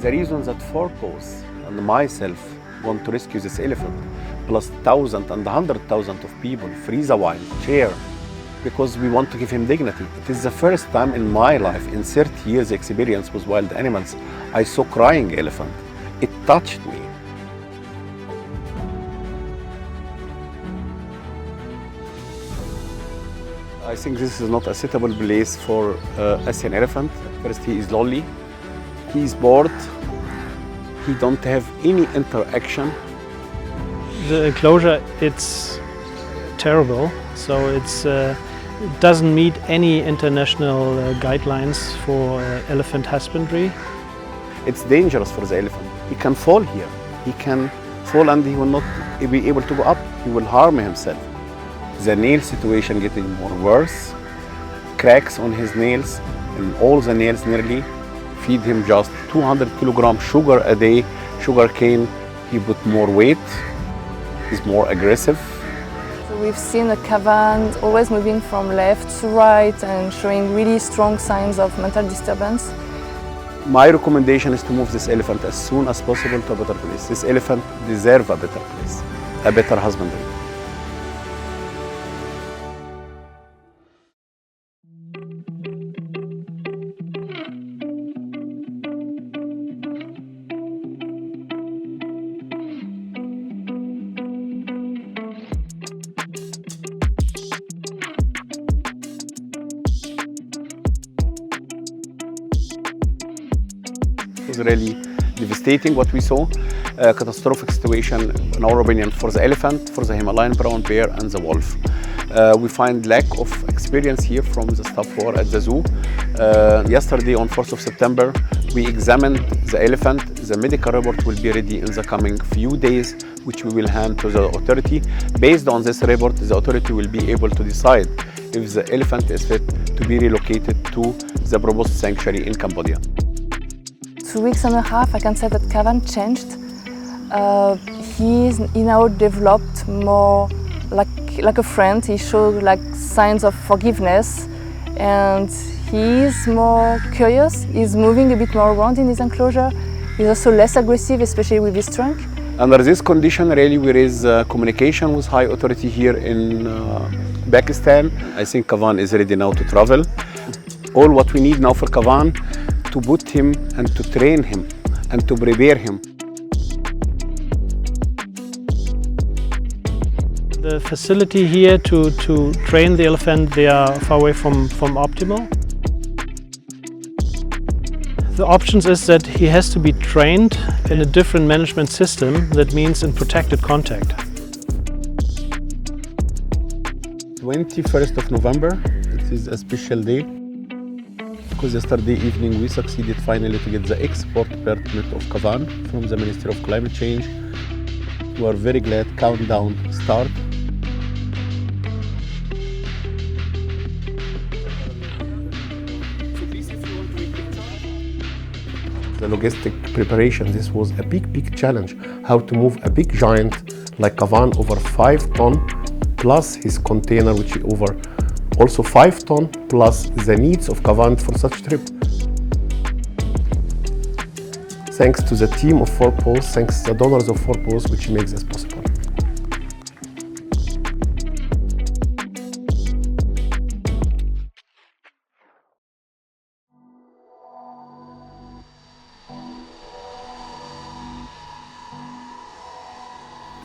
The reason that four paws and myself want to rescue this elephant, plus thousands and 100,000 of people, free the wild, Cher, because we want to give him dignity. It is the first time in my life, in 30 years experience with wild animals, I saw crying elephant. It touched me. I think this is not a suitable place for Asian elephant. First, he is lonely, he is bored, he don't have any interaction. The enclosure, it's terrible, so it doesn't meet any international guidelines for elephant husbandry. It's dangerous for the elephant. He can fall here. He can fall and he will not be able to go up. He will harm himself. The nail situation getting more worse. Cracks on his nails, and all the nails nearly. Feed him just 200 kilogram sugar a day, sugar cane. He put more weight. He's more aggressive. So we've seen a Kaavan always moving from left to right and showing really strong signs of mental disturbance. My recommendation is to move this elephant as soon as possible to a better place. This elephant deserves a better place, a better husbandry. It was really devastating what we saw, a catastrophic situation in our opinion for the elephant, for the Himalayan brown bear and the wolf. We find lack of experience here from the staff who are at the zoo. Yesterday on 4th of September we examined the elephant. The medical report will be ready in the coming few days, which we will hand to the authority. Based on this report, the authority will be able to decide if the elephant is fit to be relocated to the proposed sanctuary in Cambodia. 2 weeks and a half, I can say that Kaavan changed. He now developed more like a friend. He showed like signs of forgiveness, and he's more curious. He's moving a bit more around in his enclosure. He's also less aggressive, especially with his trunk. Under this condition, really, we raise communication with high authority here in Pakistan. I think Kaavan is ready now to travel. All what we need now for Kaavan, to put him and to train him and to prepare him. The facility here to train the elephant, they are far away from optimal. The options is that he has to be trained in a different management system, that means in protected contact. 21st of November, it is a special day, because yesterday evening we succeeded finally to get the export permit of Kaavan from the Ministry of Climate Change. We are very glad. Countdown start. The logistic preparation, this was a big challenge. How to move a big giant like Kaavan over 5 tons, plus his container which is over also 5 tons, plus the needs of Kaavan for such trip. Thanks to the team of Four Paws, thanks to the donors of Four Paws, which makes this possible.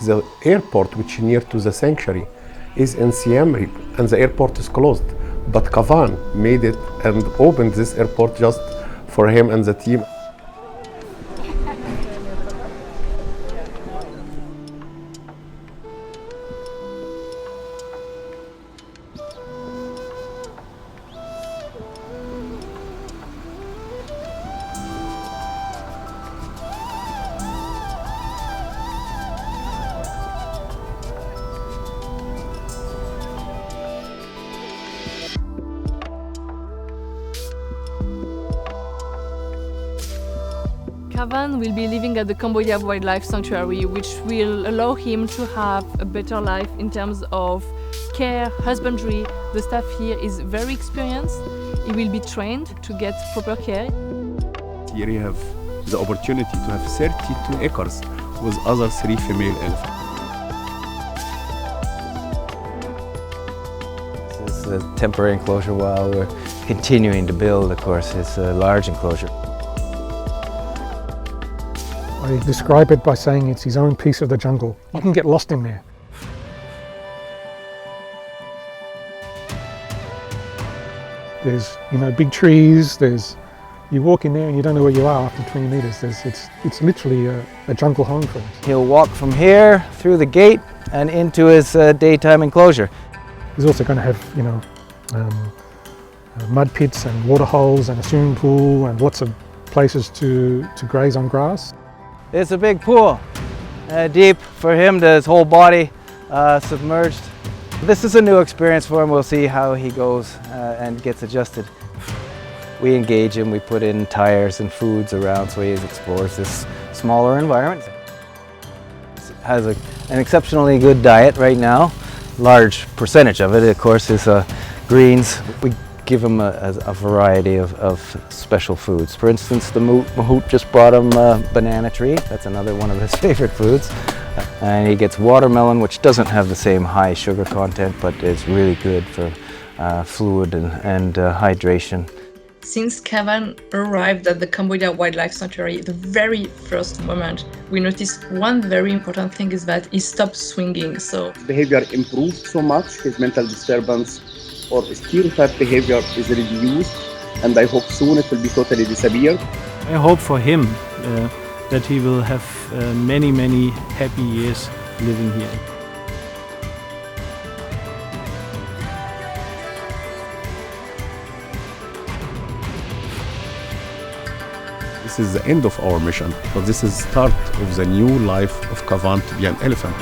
The airport, which is near to the sanctuary, is in Siem Reap and the airport is closed. But Kaavan made it and opened this airport just for him and the team. Kaavan will be living at the Cambodia Wildlife Sanctuary, which will allow him to have a better life in terms of care, husbandry. The staff here is very experienced. He will be trained to get proper care. Here you have the opportunity to have 32 acres with other 3 female elephants. This is a temporary enclosure while we're continuing to build, of course. It's a large enclosure. I describe it by saying it's his own piece of the jungle. You can get lost in there. There's, big trees. You walk in there and you don't know where you are after 20 meters. It's literally a jungle home for us. He'll walk from here through the gate and into his daytime enclosure. He's also going to have, mud pits and water holes and a swimming pool and lots of places to graze on grass. It's a big pool, deep for him, his whole body submerged. This is a new experience for him. We'll see how he goes and gets adjusted. We engage him, we put in tires and foods around so he explores this smaller environment. Has an exceptionally good diet right now. Large percentage of it, of course, is greens. We give him a variety of special foods. For instance, the mahout just brought him a banana tree. That's another one of his favorite foods. And he gets watermelon, which doesn't have the same high sugar content, but is really good for fluid and hydration. Since Kaavan arrived at the Cambodia Wildlife Sanctuary, the very first moment, we noticed one very important thing is that he stopped swinging. So Behavior improved so much, his mental disturbance or stereotype behavior is reduced, and I hope soon it will be totally disappear. I hope for him that he will have many, many happy years living here. This is the end of our mission, but this is the start of the new life of Kaavan to be an elephant.